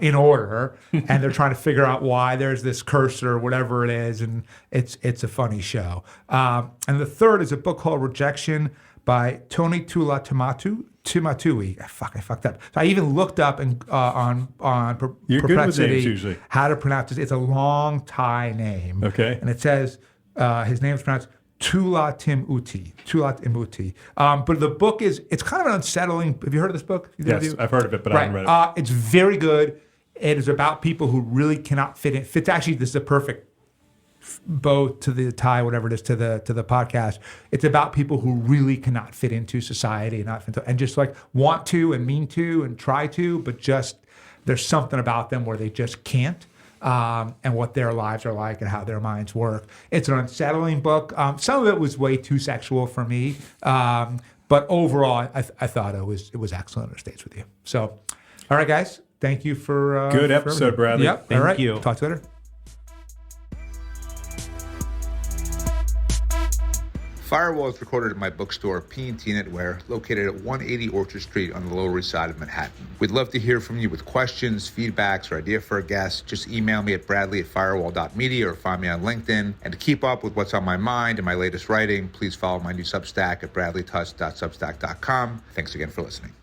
in order, and they're trying to figure out why there's this curse or whatever it is, and it's a funny show. And the third is a book called Rejection by Tony Tula Timatui. I fucked up. So I even looked up on You're good with Perplexity names usually. how to pronounce it. It's a long Thai name. Okay. And it says his name is pronounced Tula Timuti. But the book it's kind of an unsettling. Have you heard of this book? Either of Yes, you? I've heard of it, but I haven't read it. It's very good. It is about people who really cannot fit in. Actually, this is a perfect bow to the tie, whatever it is, to the podcast. It's about people who really cannot fit into society and just like want to and mean to and try to, but just there's something about them where they just can't. And what their lives are like and how their minds work. It's an unsettling book. Some of it was way too sexual for me, but overall, I thought it was excellent. It stays with you. So, all right, guys, thank you for Good for episode, everything. Bradley. Yep. Thank all right. you. Talk to you later. Firewall is recorded at my bookstore, P&T Knitwear, located at 180 Orchard Street on the Lower East Side of Manhattan. We'd love to hear from you with questions, feedbacks, or idea for a guest. Just email me at bradley@firewall.media or find me on LinkedIn. And to keep up with what's on my mind and my latest writing, please follow my new Substack at bradleytusk.substack.com. Thanks again for listening.